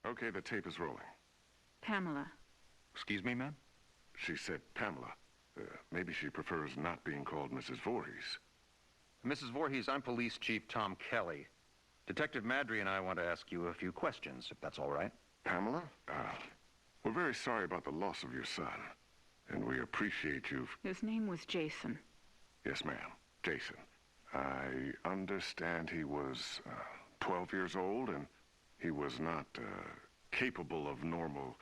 Okay, the tape is rolling. Pamela. Excuse me, ma'am? She said Pamela. Maybe she prefers not being called Mrs. Voorhees. Mrs. Voorhees, I'm Police Chief Tom Kelly. Detective Madry and I want to ask you a few questions, if that's all right. Pamela? We're very sorry about the loss of your son. And we appreciate you. His name was Jason. Yes, ma'am. Jason. I understand he was 12 years old and he was not capable of normal.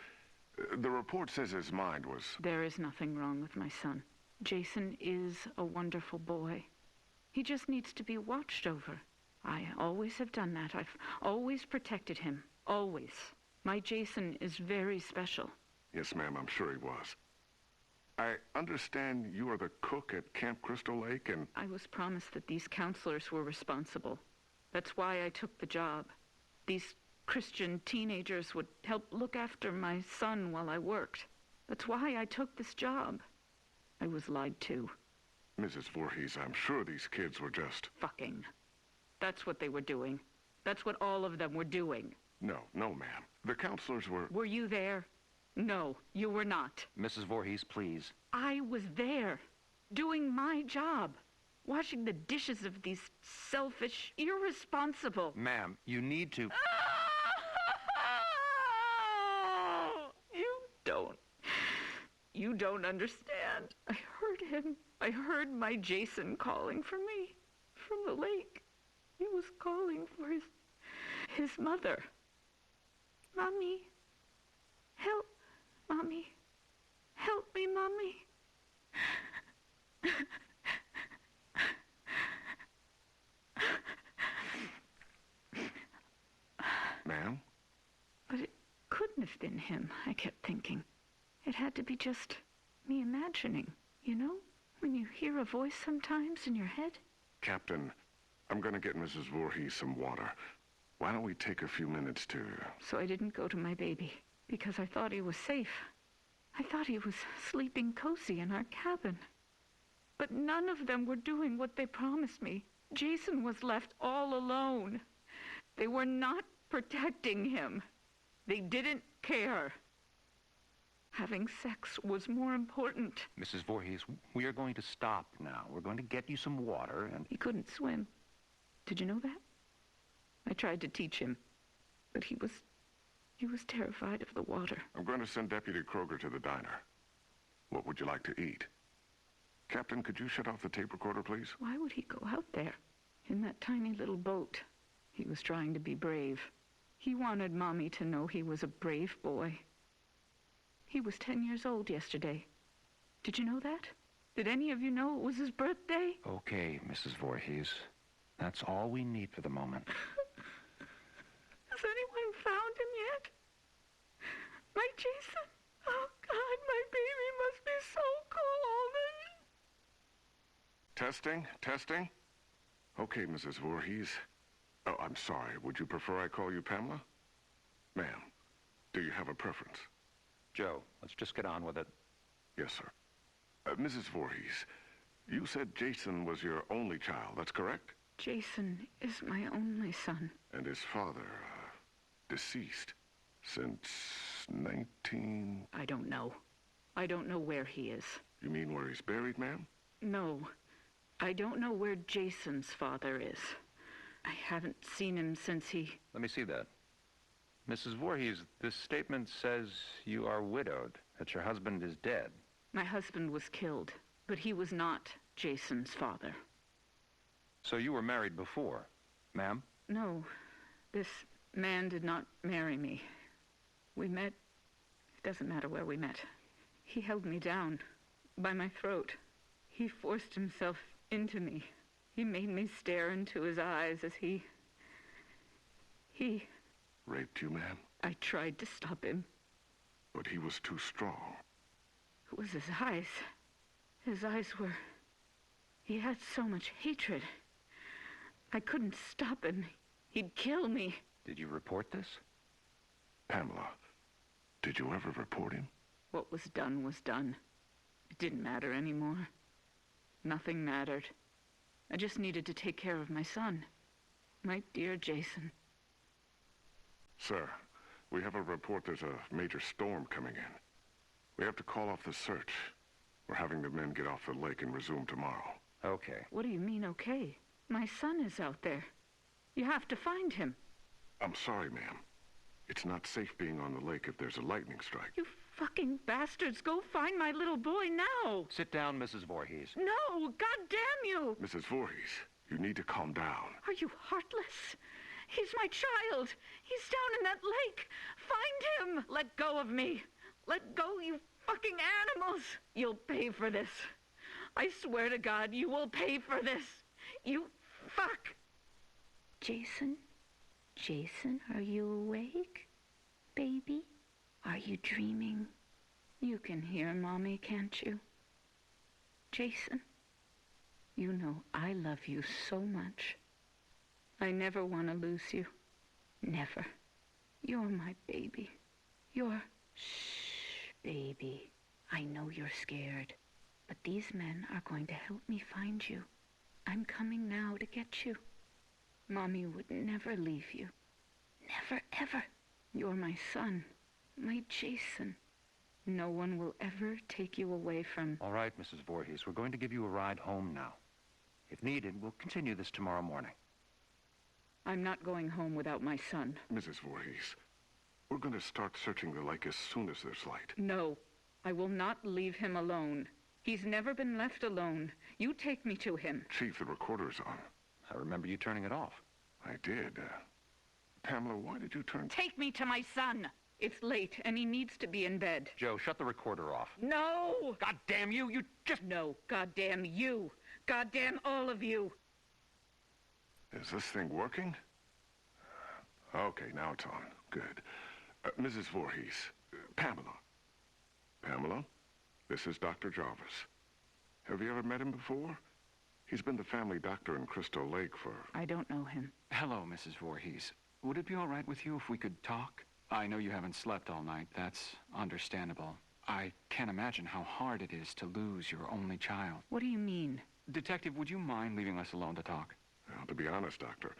The report says his mind was... There is nothing wrong with my son. Jason is a wonderful boy. He just needs to be watched over. I always have done that. I've always protected him. Always. My Jason is very special. Yes, ma'am, I'm sure he was. I understand you are the cook at Camp Crystal Lake and... I was promised that these counselors were responsible. That's why I took the job. These Christian teenagers would help look after my son while I worked. That's why I took this job. I was lied to. Mrs. Voorhees, I'm sure these kids were just... Fucking. That's what they were doing. That's what all of them were doing. No, ma'am. The counselors were... Were you there? No, you were not. Mrs. Voorhees, please. I was there, doing my job, washing the dishes of these selfish, irresponsible... Ma'am, you need to... You don't understand. I heard him. I heard my Jason calling for me from the lake. He was calling for his mother. Mommy, help. Mommy, help me, Mommy. Ma'am? But it couldn't have been him, I kept thinking. It had to be just me imagining, you know? When you hear a voice sometimes in your head. Captain, I'm gonna get Mrs. Voorhees some water. Why don't we take a few minutes to... So I didn't go to my baby, because I thought he was safe. I thought he was sleeping cozy in our cabin. But none of them were doing what they promised me. Jason was left all alone. They were not protecting him. They didn't care. Having sex was more important. Mrs. Voorhees, we are going to stop now. We're going to get you some water and... He couldn't swim. Did you know that? I tried to teach him, but he was terrified of the water. I'm going to send Deputy Kroger to the diner. What would you like to eat? Captain, could you shut off the tape recorder, please? Why would he go out there in that tiny little boat? He was trying to be brave. He wanted Mommy to know he was a brave boy. He was 10 years old yesterday. Did you know that? Did any of you know it was his birthday? Okay, Mrs. Voorhees. That's all we need for the moment. Has anyone found him yet? My Jason? Oh, God, my baby must be so cold. Testing? Okay, Mrs. Voorhees. Oh, I'm sorry. Would you prefer I call you Pamela? Ma'am, do you have a preference? Joe, let's just get on with it. Yes, sir. Mrs. Voorhees, you said Jason was your only child, that's correct? Jason is my only son. And his father, deceased since 19... I don't know. I don't know where he is. You mean where he's buried, ma'am? No. I don't know where Jason's father is. I haven't seen him since he... Let me see that. Mrs. Voorhees, this statement says you are widowed, that your husband is dead. My husband was killed, but he was not Jason's father. So you were married before, ma'am? No, this man did not marry me. We met... It doesn't matter where we met. He held me down by my throat. He forced himself into me. He made me stare into his eyes as he... Raped you, ma'am? I tried to stop him. But he was too strong. It was his eyes. His eyes were... He had so much hatred. I couldn't stop him. He'd kill me. Did you report this? Pamela, did you ever report him? What was done. It didn't matter anymore. Nothing mattered. I just needed to take care of my son. My dear Jason. Sir, We have a report there's a major storm coming in. We have to call off the search. We're having the men get off the lake and resume tomorrow. Okay. What do you mean, okay? My son is out there. You have to find him. I'm sorry, ma'am. It's not safe being on the lake if there's a lightning strike. You fucking bastards, go find my little boy now! Sit down, Mrs. Voorhees. No, goddamn you! Mrs. Voorhees, you need to calm down. Are you heartless? He's my child. He's down in that lake. Find him! Let go of me. Let go, you fucking animals! You'll pay for this. I swear to God, you will pay for this. You fuck! Jason? Jason, are you awake? Baby? Are you dreaming? You can hear Mommy, can't you? Jason, you know I love you so much. I never want to lose you. Never. You're my baby. You're... Shh, baby. I know you're scared, but these men are going to help me find you. I'm coming now to get you. Mommy would never leave you. Never, ever. You're my son, my Jason. No one will ever take you away from... All right, Mrs. Voorhees, we're going to give you a ride home now. If needed, we'll continue this tomorrow morning. I'm not going home without my son. Mrs. Voorhees, we're going to start searching the lake as soon as there's light. No, I will not leave him alone. He's never been left alone. You take me to him. Chief, the recorder's on. I remember you turning it off. I did. Pamela, why did you turn... Take me to my son! It's late, and he needs to be in bed. Joe, shut the recorder off. No! God damn you! You just... No, goddamn you! Goddamn all of you! Is this thing working? Okay, now it's on. Good. Mrs. Voorhees, Pamela. Pamela, this is Dr. Jarvis. Have you ever met him before? He's been the family doctor in Crystal Lake for... I don't know him. Hello, Mrs. Voorhees. Would it be all right with you if we could talk? I know you haven't slept all night. That's understandable. I can't imagine how hard it is to lose your only child. What do you mean? Detective, would you mind leaving us alone to talk? Well, to be honest, Doctor,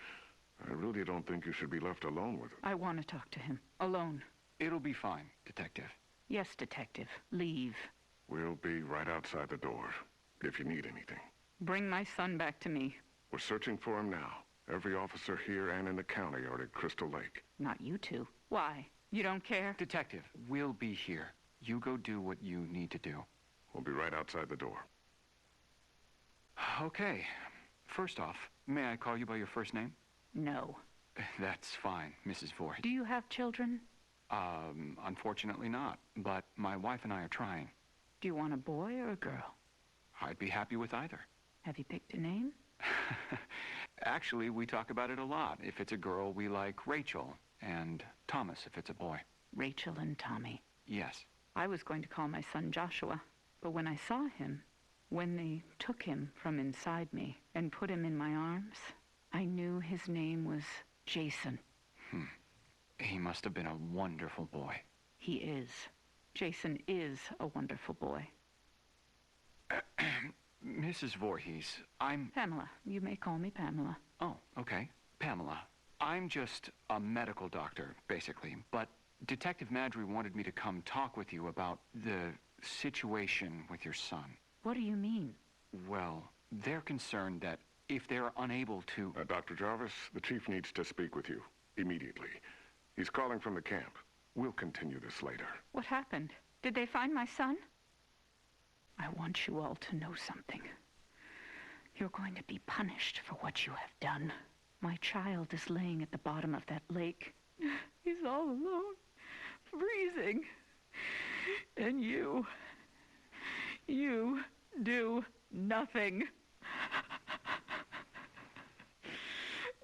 I really don't think you should be left alone with him. I want to talk to him. Alone. It'll be fine, Detective. Yes, Detective. Leave. We'll be right outside the door, if you need anything. Bring my son back to me. We're searching for him now. Every officer here and in the county are at Crystal Lake. Not you two. Why? You don't care? Detective, we'll be here. You go do what you need to do. We'll be right outside the door. Okay. First off, may I call you by your first name? No. That's fine, Mrs. Voorhees. Do you have children? Unfortunately not, but my wife and I are trying. Do you want a boy or a girl? I'd be happy with either. Have you picked a name? Actually, we talk about it a lot. If it's a girl, we like Rachel, and Thomas if it's a boy. Rachel and Tommy. Yes. I was going to call my son Joshua, but when I saw him, when they took him from inside me and put him in my arms, I knew his name was Jason. He must have been a wonderful boy. He is. Jason is a wonderful boy. Mrs. Voorhees, I'm... Pamela. You may call me Pamela. Oh, okay. Pamela. I'm just a medical doctor, basically, but Detective Madry wanted me to come talk with you about the situation with your son. What do you mean? Well, they're concerned that if they're unable to... Dr. Jarvis, the chief needs to speak with you immediately. He's calling from the camp. We'll continue this later. What happened? Did they find my son? I want you all to know something. You're going to be punished for what you have done. My child is laying at the bottom of that lake. He's all alone, freezing. And you do nothing.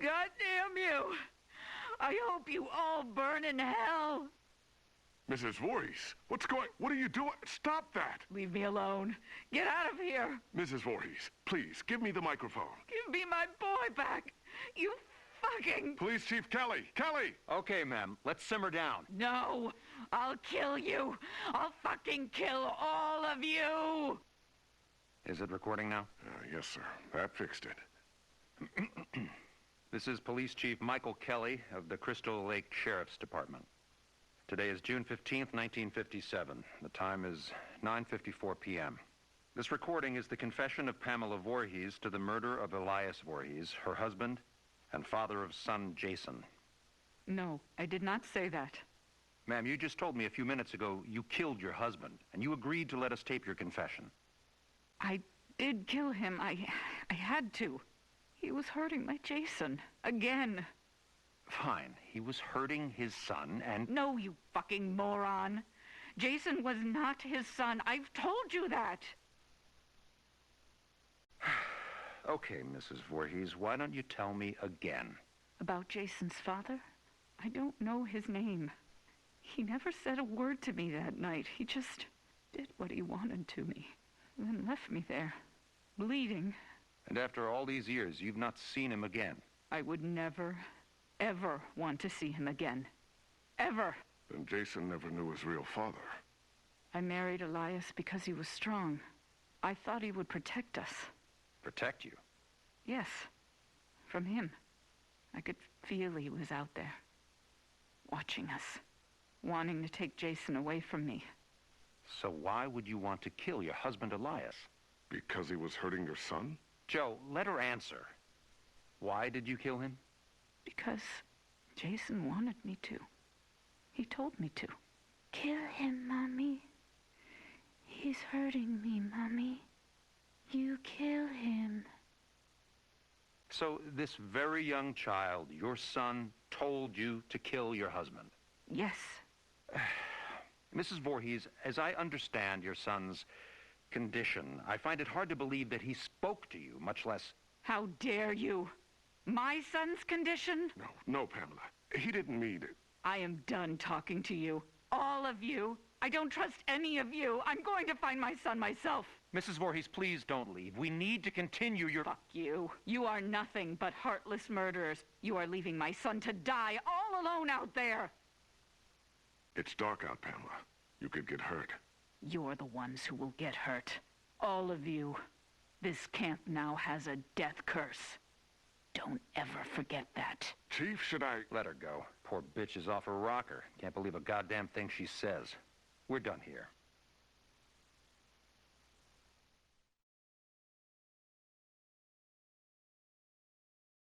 God damn you! I hope you all burn in hell! Mrs. Voorhees, what are you doing? Stop that! Leave me alone. Get out of here! Mrs. Voorhees, please, give me the microphone. Give me my boy back! You fucking... Police Chief Kelly! Kelly! Okay, ma'am. Let's simmer down. No! I'll kill you! I'll fucking kill all of you! Is it recording now? Yes, sir. That fixed it. This is Police Chief Michael Kelly of the Crystal Lake Sheriff's Department. Today is June 15th, 1957. The time is 9:54 p.m. This recording is the confession of Pamela Voorhees to the murder of Elias Voorhees, her husband, and father of son Jason. No, I did not say that. Ma'am, you just told me a few minutes ago you killed your husband, and you agreed to let us tape your confession. I did kill him. I had to. He was hurting my Jason. Again. Fine. He was hurting his son, and... No, you fucking moron. Jason was not his son. I've told you that. Okay, Mrs. Voorhees, why don't you tell me again? About Jason's father? I don't know his name. He never said a word to me that night. He just did what he wanted to me, then left me there, bleeding. And after all these years, you've not seen him again? I would never, ever want to see him again. Ever. Then Jason never knew his real father. I married Elias because he was strong. I thought he would protect us. Protect you? Yes, from him. I could feel he was out there, watching us, wanting to take Jason away from me. So why would you want to kill your husband, Elias? Because he was hurting your son? Joe, let her answer. Why did you kill him? Because Jason wanted me to. He told me to. Kill him, Mommy. He's hurting me, Mommy. You kill him. So this very young child, your son, told you to kill your husband? Yes. Mrs. Voorhees, as I understand your son's condition, I find it hard to believe that he spoke to you, much less... How dare you? My son's condition? No, Pamela. He didn't mean it. I am done talking to you. All of you. I don't trust any of you. I'm going to find my son myself. Mrs. Voorhees, please don't leave. We need to continue your... Fuck you. You are nothing but heartless murderers. You are leaving my son to die all alone out there. It's dark out, Pamela. You could get hurt. You're the ones who will get hurt. All of you. This camp now has a death curse. Don't ever forget that. Chief, should I... Let her go. Poor bitch is off her rocker. Can't believe a goddamn thing she says. We're done here.